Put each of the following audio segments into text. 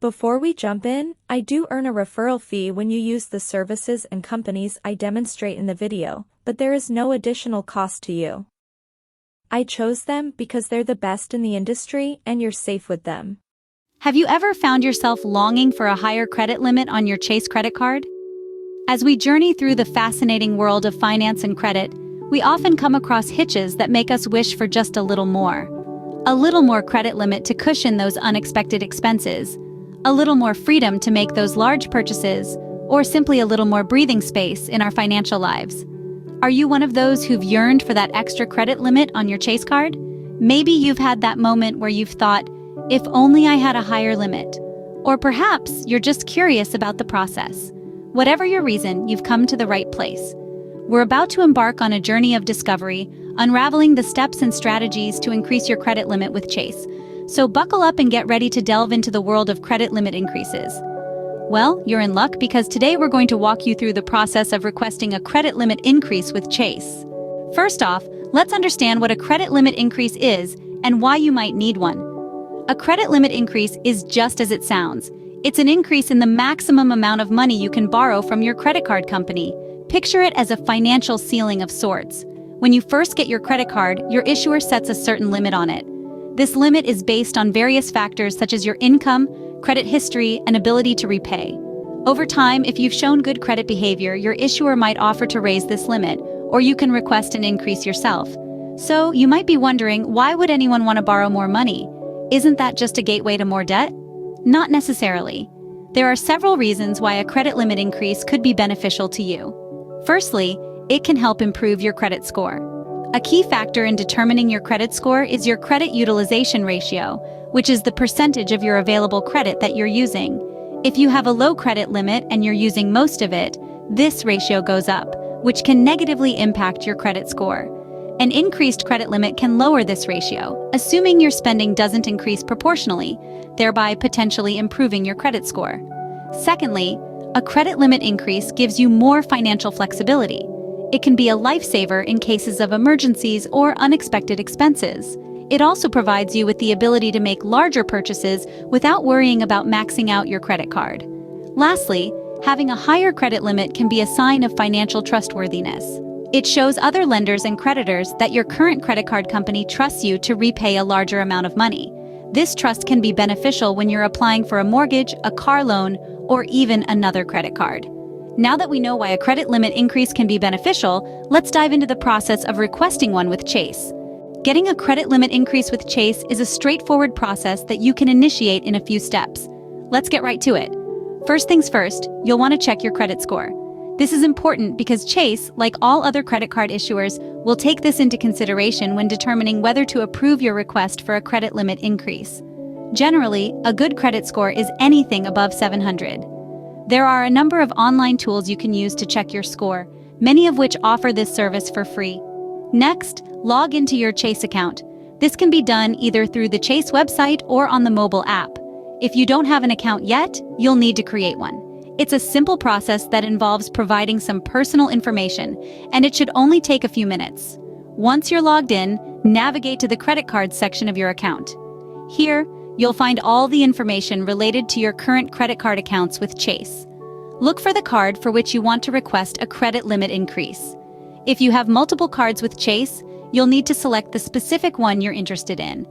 Before we jump in, I do earn a referral fee when you use the services and companies I demonstrate in the video, but there is no additional cost to you. I chose them because they're the best in the industry and you're safe with them. Have you ever found yourself longing for a higher credit limit on your Chase credit card? As we journey through the fascinating world of finance and credit, we often come across hitches that make us wish for just a little more. A little more credit limit to cushion those unexpected expenses, a little more freedom to make those large purchases, or simply a little more breathing space in our financial lives. Are you one of those who've yearned for that extra credit limit on your Chase card? Maybe you've had that moment where you've thought, if only I had a higher limit. Or perhaps you're just curious about the process. Whatever your reason, you've come to the right place. We're about to embark on a journey of discovery, unraveling the steps and strategies to increase your credit limit with Chase. So buckle up and get ready to delve into the world of credit limit increases. Well, you're in luck because today we're going to walk you through the process of requesting a credit limit increase with Chase. First off, let's understand what a credit limit increase is and why you might need one. A credit limit increase is just as it sounds. It's an increase in the maximum amount of money you can borrow from your credit card company. Picture it as a financial ceiling of sorts. When you first get your credit card, your issuer sets a certain limit on it. This limit is based on various factors such as your income, credit history, and ability to repay. Over time, if you've shown good credit behavior, your issuer might offer to raise this limit, or you can request an increase yourself. So, you might be wondering, why would anyone want to borrow more money? Isn't that just a gateway to more debt? Not necessarily. There are several reasons why a credit limit increase could be beneficial to you. Firstly, it can help improve your credit score. A key factor in determining your credit score is your credit utilization ratio, which is the percentage of your available credit that you're using. If you have a low credit limit and you're using most of it, this ratio goes up, which can negatively impact your credit score. An increased credit limit can lower this ratio, assuming your spending doesn't increase proportionally, thereby potentially improving your credit score. Secondly, a credit limit increase gives you more financial flexibility. It can be a lifesaver in cases of emergencies or unexpected expenses. It also provides you with the ability to make larger purchases without worrying about maxing out your credit card. Lastly, having a higher credit limit can be a sign of financial trustworthiness. It shows other lenders and creditors that your current credit card company trusts you to repay a larger amount of money. This trust can be beneficial when you're applying for a mortgage, a car loan, or even another credit card. Now that we know why a credit limit increase can be beneficial, let's dive into the process of requesting one with Chase. Getting a credit limit increase with Chase is a straightforward process that you can initiate in a few steps. Let's get right to it. First things first, you'll want to check your credit score. This is important because Chase, like all other credit card issuers, will take this into consideration when determining whether to approve your request for a credit limit increase. Generally, a good credit score is anything above 700. There are a number of online tools you can use to check your score, many of which offer this service for free. Next, log into your Chase account. This can be done either through the Chase website or on the mobile app. If you don't have an account yet, you'll need to create one. It's a simple process that involves providing some personal information, and it should only take a few minutes. Once you're logged in, navigate to the credit card section of your account. Here, you'll find all the information related to your current credit card accounts with Chase. Look for the card for which you want to request a credit limit increase. If you have multiple cards with Chase, you'll need to select the specific one you're interested in.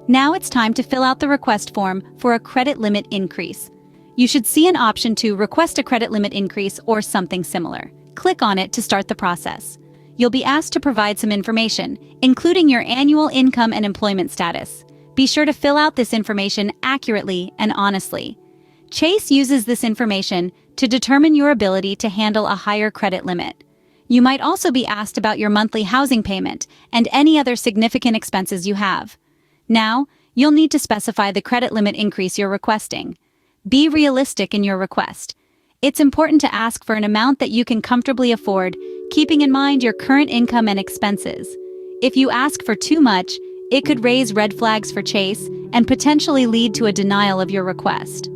Now it's time to fill out the request form for a credit limit increase. You should see an option to request a credit limit increase or something similar. Click on it to start the process. You'll be asked to provide some information, including your annual income and employment status. Be sure to fill out this information accurately and honestly. Chase uses this information to determine your ability to handle a higher credit limit. You might also be asked about your monthly housing payment and any other significant expenses you have. Now, you'll need to specify the credit limit increase you're requesting. Be realistic in your request. It's important to ask for an amount that you can comfortably afford, keeping in mind your current income and expenses. If you ask for too much, it could raise red flags for Chase and potentially lead to a denial of your request.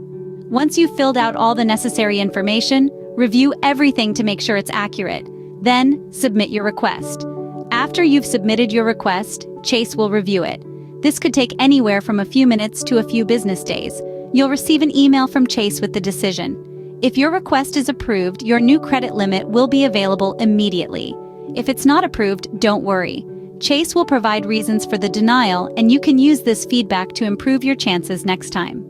Once you've filled out all the necessary information, review everything to make sure it's accurate. Then, submit your request. After you've submitted your request, Chase will review it. This could take anywhere from a few minutes to a few business days. you'll receive an email from Chase with the decision. If your request is approved, your new credit limit will be available immediately. If it's not approved, don't worry. Chase will provide reasons for the denial, and you can use this feedback to improve your chances next time.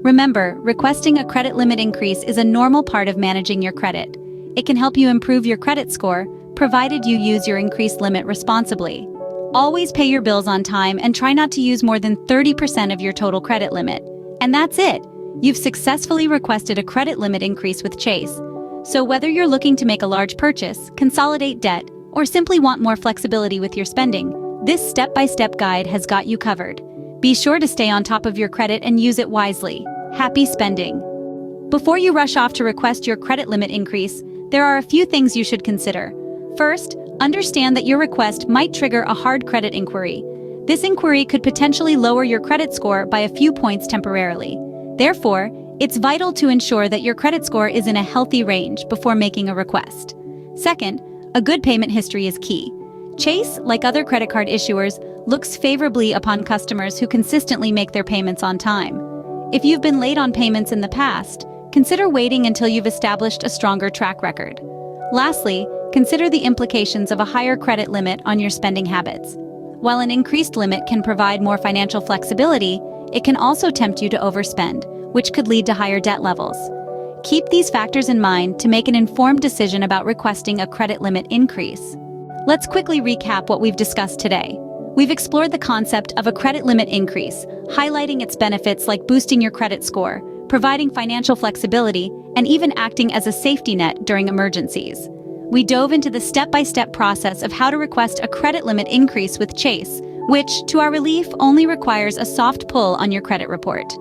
Remember, requesting a credit limit increase is a normal part of managing your credit. It can help you improve your credit score, provided you use your increased limit responsibly. Always pay your bills on time and try not to use more than 30% of your total credit limit. And that's it. You've successfully requested a credit limit increase with Chase. So whether you're looking to make a large purchase, consolidate debt, or simply want more flexibility with your spending, this step-by-step guide has got you covered. Be sure to stay on top of your credit and use it wisely. Happy spending! Before you rush off to request your credit limit increase, there are a few things you should consider. First, understand that your request might trigger a hard credit inquiry. This inquiry could potentially lower your credit score by a few points temporarily. Therefore, it's vital to ensure that your credit score is in a healthy range before making a request. Second, a good payment history is key. Chase, like other credit card issuers, looks favorably upon customers who consistently make their payments on time. If you've been late on payments in the past, consider waiting until you've established a stronger track record. Lastly, consider the implications of a higher credit limit on your spending habits. While an increased limit can provide more financial flexibility, it can also tempt you to overspend, which could lead to higher debt levels. Keep these factors in mind to make an informed decision about requesting a credit limit increase. Let's quickly recap what we've discussed today. We've explored the concept of a credit limit increase, highlighting its benefits like boosting your credit score, providing financial flexibility, and even acting as a safety net during emergencies. We dove into the step-by-step process of how to request a credit limit increase with Chase, which, to our relief, only requires a soft pull on your credit report.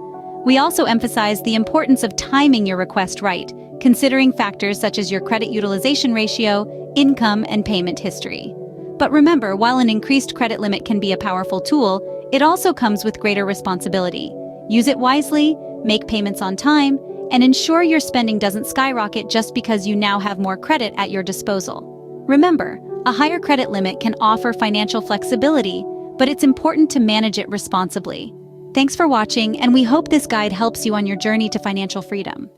We also emphasized the importance of timing your request right, considering factors such as your credit utilization ratio, income, and payment history. But remember, while an increased credit limit can be a powerful tool, it also comes with greater responsibility. Use it wisely, make payments on time, and ensure your spending doesn't skyrocket just because you now have more credit at your disposal. Remember, a higher credit limit can offer financial flexibility, but it's important to manage it responsibly. Thanks for watching, and we hope this guide helps you on your journey to financial freedom.